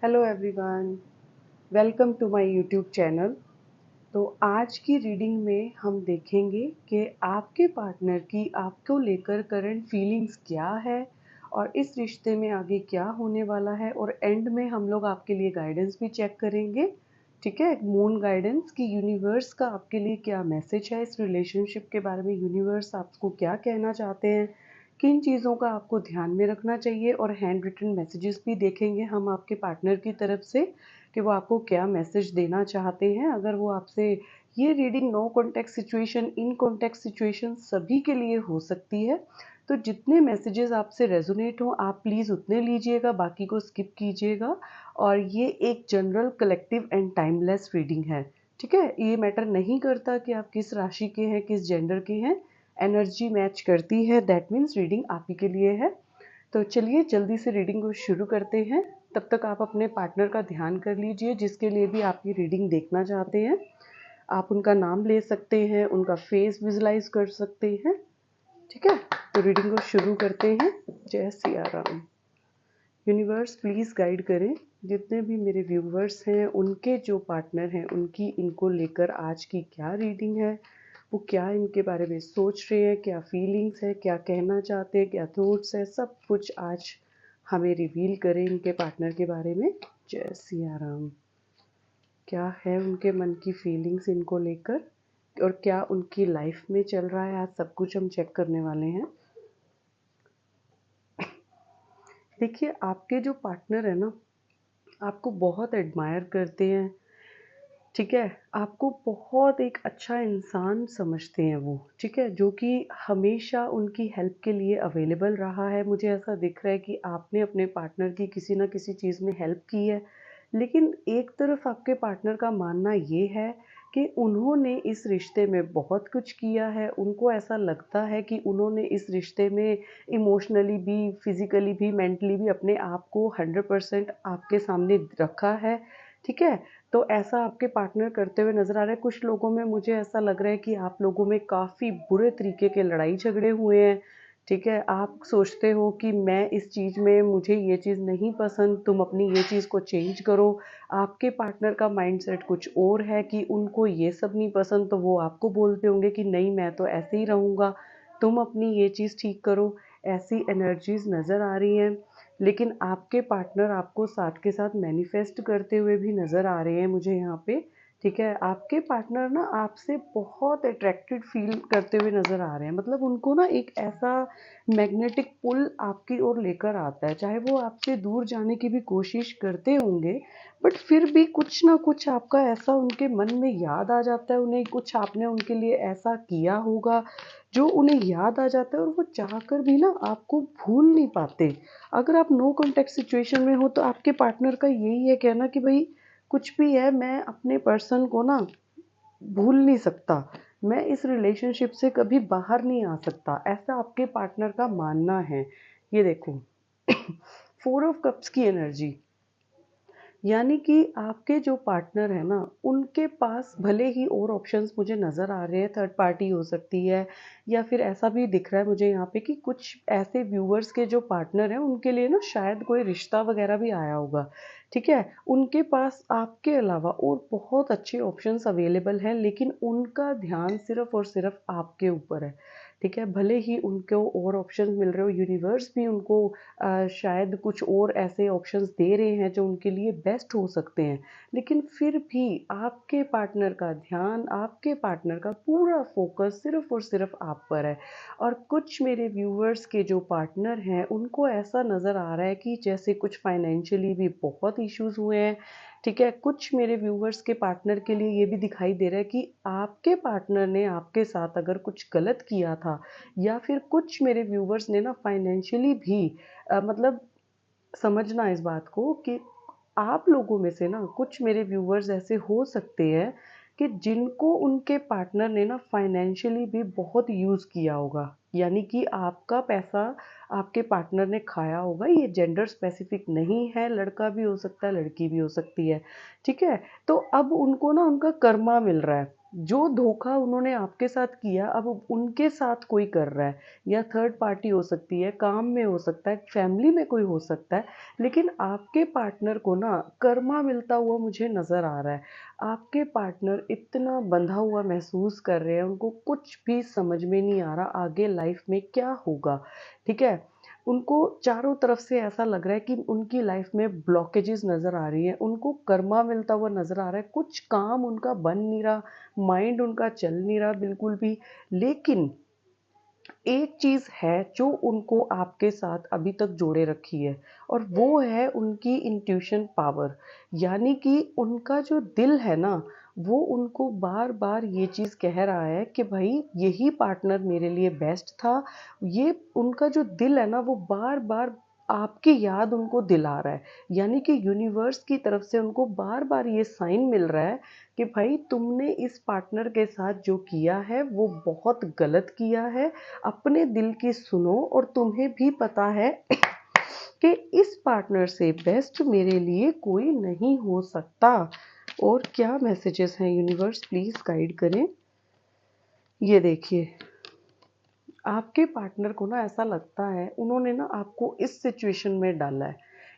Hello everyone, welcome to my YouTube channel. तो आज की रीडिंग में हम देखेंगे कि आपके पार्टनर की आपको लेकर करंट फीलिंग्स क्या है और इस रिश्ते में आगे क्या होने वाला है। और एंड में हम लोग आपके लिए गाइडेंस भी चेक करेंगे, ठीक है, मून गाइडेंस कि यूनिवर्स का आपके लिए क्या मैसेज है, इस रिलेशनशिप के बारे में यूनिवर्स आपको क्या कहना चाहते हैं, किन चीज़ों का आपको ध्यान में रखना चाहिए। और हैंड रिटन मैसेजेस भी देखेंगे हम आपके पार्टनर की तरफ से कि वो आपको क्या मैसेज देना चाहते हैं। अगर वो आपसे, ये reading no context situation, in context situation सभी के लिए हो सकती है। तो जितने मैसेजेस आपसे रेजोनेट हो आप प्लीज़ उतने लीजिएगा, बाकी को स्किप कीजिएगा। और ये एक general collective and timeless reading है, ठीक है। ये मैटर नहीं करता कि आप किस राशि के हैं, किस जेंडर के हैं, एनर्जी मैच करती है, दैट मीन्स रीडिंग आप ही के लिए है। तो चलिए जल्दी से रीडिंग को शुरू करते हैं। तब तक आप अपने पार्टनर का ध्यान कर लीजिए जिसके लिए भी आप ये रीडिंग देखना चाहते हैं। आप उनका नाम ले सकते हैं, उनका फेस विजुलाइज कर सकते हैं, ठीक है। तो रीडिंग को शुरू करते हैं। जय Siya Ram. Universe please guide करें जितने भी मेरे व्यूवर्स हैं, उनके जो पार्टनर हैं, उनकी इनको लेकर आज की क्या रीडिंग है, वो क्या इनके बारे में सोच रहे हैं, क्या फीलिंग्स है, क्या कहना चाहते हैं, क्या थॉट्स है, सब कुछ आज हमें रिवील करें इनके पार्टनर के बारे में। जय सिया राम। क्या है उनके मन की फीलिंग्स इनको लेकर और क्या उनकी लाइफ में चल रहा है, आज सब कुछ हम चेक करने वाले हैं। देखिए, आपके जो पार्टनर है ना, आपको बहुत एडमायर करते हैं, ठीक है। आपको बहुत एक अच्छा इंसान समझते हैं वो, ठीक है, जो कि हमेशा उनकी हेल्प के लिए अवेलेबल रहा है। मुझे ऐसा दिख रहा है कि आपने अपने पार्टनर की किसी ना किसी चीज़ में हेल्प की है। लेकिन एक तरफ आपके पार्टनर का मानना ये है कि उन्होंने इस रिश्ते में बहुत कुछ किया है। उनको ऐसा लगता है कि उन्होंने इस रिश्ते में इमोशनली भी, फिज़िकली भी, मेंटली भी अपने आप को 100% आपके सामने रखा है, ठीक है। तो ऐसा आपके पार्टनर करते हुए नज़र आ रहा है। कुछ लोगों में मुझे ऐसा लग रहा है कि आप लोगों में काफ़ी बुरे तरीके के लड़ाई झगड़े हुए हैं, ठीक है। आप सोचते हो कि मैं इस चीज़ में, मुझे ये चीज़ नहीं पसंद, तुम अपनी ये चीज़ को चेंज करो। आपके पार्टनर का माइंडसेट कुछ और है कि उनको ये सब नहीं पसंद, तो वो आपको बोलते होंगे कि नहीं मैं तो ऐसे ही रहूँगा, तुम अपनी ये चीज़ ठीक करो। ऐसी एनर्जीज़ नज़र आ रही हैं। लेकिन आपके पार्टनर आपको साथ के साथ मैनिफेस्ट करते हुए भी नज़र आ रहे हैं मुझे यहाँ पे, ठीक है। आपके पार्टनर ना आपसे बहुत अट्रैक्टेड फील करते हुए नज़र आ रहे हैं। मतलब उनको ना एक ऐसा मैग्नेटिक पुल आपकी ओर लेकर आता है, चाहे वो आपसे दूर जाने की भी कोशिश करते होंगे, बट फिर भी कुछ ना कुछ आपका ऐसा उनके मन में याद आ जाता है, उन्हें कुछ आपने उनके लिए ऐसा किया होगा जो उन्हें याद आ जाता है और वो चाहकर भी ना आपको भूल नहीं पाते। अगर आप नो कॉन्टैक्ट सिचुएशन में हो तो आपके पार्टनर का यही है कहना कि भाई कुछ भी है, मैं अपने पर्सन को ना भूल नहीं सकता, मैं इस रिलेशनशिप से कभी बाहर नहीं आ सकता, ऐसा आपके पार्टनर का मानना है। ये देखो, 4 ऑफ कप्स की एनर्जी, यानी कि आपके जो पार्टनर है ना, उनके पास भले ही और ऑप्शंस मुझे नज़र आ रहे हैं, थर्ड पार्टी हो सकती है, या फिर ऐसा भी दिख रहा है मुझे यहाँ पे कि कुछ ऐसे व्यूअर्स के जो पार्टनर हैं उनके लिए ना शायद कोई रिश्ता वगैरह भी आया होगा, ठीक है। उनके पास आपके अलावा और बहुत अच्छे ऑप्शंस अवेलेबल हैं, लेकिन उनका ध्यान सिर्फ और सिर्फ आपके ऊपर है, ठीक है। भले ही उनको और ऑप्शंस मिल रहे हो, यूनिवर्स भी उनको शायद कुछ और ऐसे ऑप्शंस दे रहे हैं जो उनके लिए बेस्ट हो सकते हैं, लेकिन फिर भी आपके पार्टनर का ध्यान, आपके पार्टनर का पूरा फोकस सिर्फ और सिर्फ आप पर है। और कुछ मेरे व्यूवर्स के जो पार्टनर हैं उनको ऐसा नज़र आ रहा है कि जैसे कुछ फाइनेंशियली भी बहुत इश्यूज हुए हैं, ठीक है। कुछ मेरे व्यूवर्स के पार्टनर के लिए ये भी दिखाई दे रहा है कि आपके पार्टनर ने आपके साथ अगर कुछ गलत किया था, या फिर कुछ मेरे व्यूवर्स ने ना फाइनेंशियली भी मतलब समझना इस बात को कि आप लोगों में से ना कुछ मेरे व्यूवर्स ऐसे हो सकते हैं कि जिनको उनके पार्टनर ने ना फाइनेंशियली भी बहुत यूज़ किया होगा, यानी कि आपका पैसा आपके पार्टनर ने खाया होगा। ये जेंडर स्पेसिफिक नहीं है, लड़का भी हो सकता है, लड़की भी हो सकती है, ठीक है। तो अब उनको ना उनका कर्मा मिल रहा है, जो धोखा उन्होंने आपके साथ किया अब उनके साथ कोई कर रहा है, या थर्ड पार्टी हो सकती है, काम में हो सकता है, फैमिली में कोई हो सकता है, लेकिन आपके पार्टनर को ना कर्मा मिलता हुआ मुझे नज़र आ रहा है। आपके पार्टनर इतना बंधा हुआ महसूस कर रहे हैं, उनको कुछ भी समझ में नहीं आ रहा आगे लाइफ में क्या होगा। ठीक है, उनको चारों तरफ से ऐसा लग रहा है कि उनकी लाइफ में ब्लॉकेजेस नज़र आ रही हैं, उनको कर्मा मिलता हुआ नज़र आ रहा है, कुछ काम उनका बन नहीं रहा, माइंड उनका चल नहीं रहा बिल्कुल भी। लेकिन एक चीज़ है जो उनको आपके साथ अभी तक जोड़े रखी है, और वो है उनकी इंट्यूशन पावर। यानी कि उनका जो दिल है ना, वो उनको बार बार ये चीज़ कह रहा है कि भाई यही पार्टनर मेरे लिए बेस्ट था। ये उनका जो दिल है ना, वो बार बार आपकी याद उनको दिला रहा है। यानी कि यूनिवर्स की तरफ से उनको बार बार ये साइन मिल रहा है कि भाई तुमने इस पार्टनर के साथ जो किया है वो बहुत गलत किया है। अपने दिल की सुनो, और तुम्हें भी पता है कि इस पार्टनर से बेस्ट मेरे लिए कोई नहीं हो सकता। और क्या मैसेजेस हैं यूनिवर्स, प्लीज़ गाइड करें। ये देखिए, आपके पार्टनर को ना ऐसा लगता है उन्होंने ना आपको इस सिचुएशन में डाला है।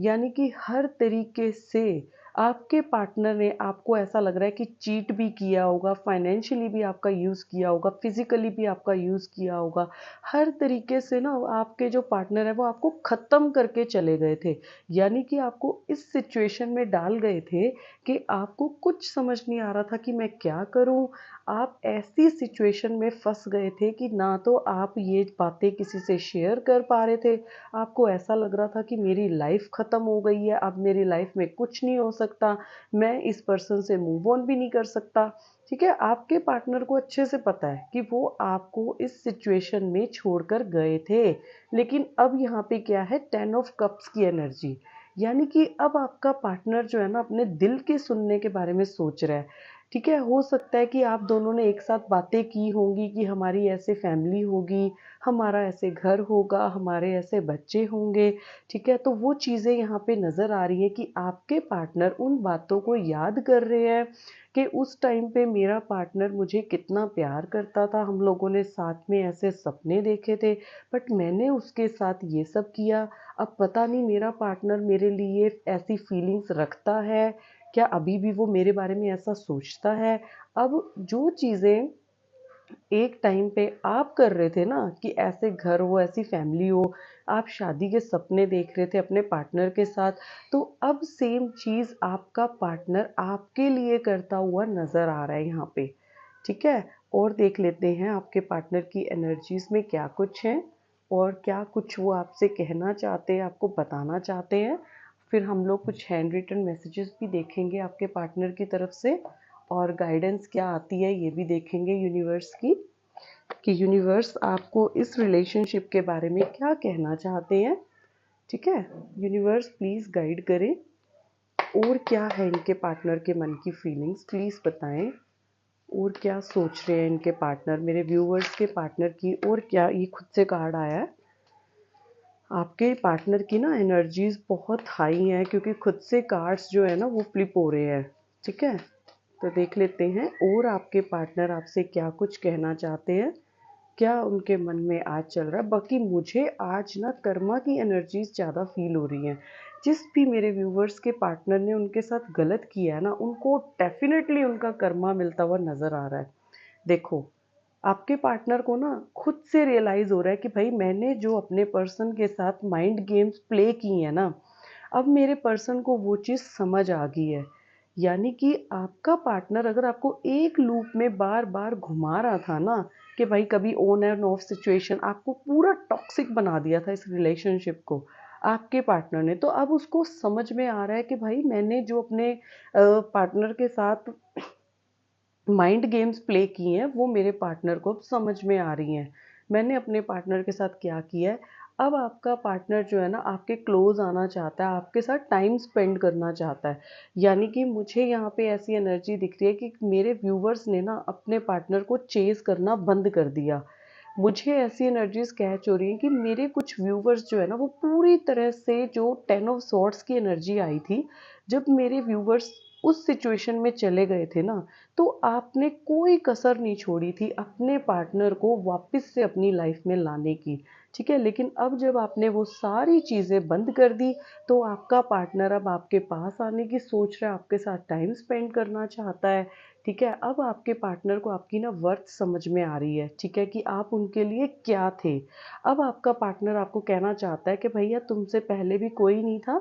यानी कि हर तरीके से आपके पार्टनर ने आपको, ऐसा लग रहा है कि चीट भी किया होगा, फाइनेंशियली भी आपका यूज़ किया होगा, फिजिकली भी आपका यूज़ किया होगा। हर तरीके से ना आपके जो पार्टनर है वो आपको ख़त्म करके चले गए थे। यानी कि आपको इस सिचुएशन में डाल गए थे कि आपको कुछ समझ नहीं आ रहा था कि मैं क्या करूं। आप ऐसी सिचुएशन में फंस गए थे कि ना तो आप ये बातें किसी से शेयर कर पा रहे थे। आपको ऐसा लग रहा था कि मेरी लाइफ ख़त्म हो गई है, अब मेरी लाइफ में कुछ नहीं हो सकता, मैं इस पर्सन से मूव ऑन भी नहीं कर सकता। ठीक है, आपके पार्टनर को अच्छे से पता है कि वो आपको इस सिचुएशन में छोड़कर गए थे। लेकिन अब यहाँ पे क्या है, 10 ऑफ कप्स की एनर्जी। यानी कि अब आपका पार्टनर जो है ना, अपने दिल के सुनने के बारे में सोच रहा है। ठीक है, हो सकता है कि आप दोनों ने एक साथ बातें की होंगी कि हमारी ऐसे फैमिली होगी, हमारा ऐसे घर होगा, हमारे ऐसे बच्चे होंगे। ठीक है, तो वो चीज़ें यहाँ पे नज़र आ रही है कि आपके पार्टनर उन बातों को याद कर रहे हैं कि उस टाइम पे मेरा पार्टनर मुझे कितना प्यार करता था, हम लोगों ने साथ में ऐसे सपने देखे थे, बट मैंने उसके साथ ये सब किया। अब पता नहीं मेरा पार्टनर मेरे लिए ऐसी फीलिंग्स रखता है, क्या अभी भी वो मेरे बारे में ऐसा सोचता है। अब जो चीज़ें एक टाइम पे आप कर रहे थे ना, कि ऐसे घर हो, ऐसी फैमिली हो, आप शादी के सपने देख रहे थे अपने पार्टनर के साथ, तो अब सेम चीज़ आपका पार्टनर आपके लिए करता हुआ नज़र आ रहा है यहाँ पे। ठीक है, और देख लेते हैं आपके पार्टनर की एनर्जीज में क्या कुछ है, और क्या कुछ वो आपसे कहना चाहते हैं, आपको बताना चाहते हैं। फिर हम लोग कुछ हैंड रिटन मैसेजेस भी देखेंगे आपके पार्टनर की तरफ से, और गाइडेंस क्या आती है ये भी देखेंगे यूनिवर्स की, कि यूनिवर्स आपको इस रिलेशनशिप के बारे में क्या कहना चाहते हैं। ठीक है, यूनिवर्स प्लीज़ गाइड करें। और क्या है इनके पार्टनर के मन की फीलिंग्स, प्लीज़ बताएं। और क्या सोच रहे हैं इनके पार्टनर, मेरे व्यूवर्स के पार्टनर की। और क्या, ये खुद से कार्ड आया है, आपके पार्टनर की ना एनर्जीज बहुत हाई हैं, क्योंकि खुद से कार्ड्स जो है ना वो फ्लिप हो रहे हैं। ठीक है, तो देख लेते हैं और आपके पार्टनर आपसे क्या कुछ कहना चाहते हैं, क्या उनके मन में आज चल रहा है। बाकी मुझे आज ना कर्मा की एनर्जीज ज़्यादा फील हो रही हैं। जिस भी मेरे व्यूवर्स के पार्टनर ने उनके साथ गलत किया है ना, उनको डेफिनेटली उनका कर्मा मिलता हुआ नज़र आ रहा है। देखो, आपके पार्टनर को ना खुद से रियलाइज़ हो रहा है कि भाई मैंने जो अपने पर्सन के साथ माइंड गेम्स प्ले की हैं ना, अब मेरे पर्सन को वो चीज़ समझ आ गई है। यानी कि आपका पार्टनर अगर आपको एक लूप में बार बार घुमा रहा था ना, कि भाई कभी ऑन एंड ऑफ सिचुएशन, आपको पूरा टॉक्सिक बना दिया था इस रिलेशनशिप को आपके पार्टनर ने, तो अब उसको समझ में आ रहा है कि भाई मैंने जो अपने पार्टनर के साथ माइंड गेम्स प्ले किए हैं वो मेरे पार्टनर को अब समझ में आ रही हैं। मैंने अपने पार्टनर के साथ क्या किया है। अब आपका पार्टनर जो है ना आपके क्लोज आना चाहता है, आपके साथ टाइम स्पेंड करना चाहता है। यानी कि मुझे यहाँ पे ऐसी एनर्जी दिख रही है कि मेरे व्यूवर्स ने ना अपने पार्टनर को चेज करना बंद कर दिया। मुझे ऐसी एनर्जीज कैच हो रही हैं कि मेरे कुछ व्यूवर्स जो है ना वो पूरी तरह से, जो 10 ऑफ सॉर्ड्स की एनर्जी आई थी, जब मेरे व्यूवर्स उस सिचुएशन में चले गए थे ना, तो आपने कोई कसर नहीं छोड़ी थी अपने पार्टनर को वापस से अपनी लाइफ में लाने की, ठीक है। लेकिन अब जब आपने वो सारी चीज़ें बंद कर दी, तो आपका पार्टनर अब आपके पास आने की सोच रहा है, आपके साथ टाइम स्पेंड करना चाहता है, ठीक है। अब आपके पार्टनर को आपकी ना वर्थ समझ में आ रही है, ठीक है, कि आप उनके लिए क्या थे। अब आपका पार्टनर आपको कहना चाहता है कि भैया तुमसे पहले भी कोई नहीं था,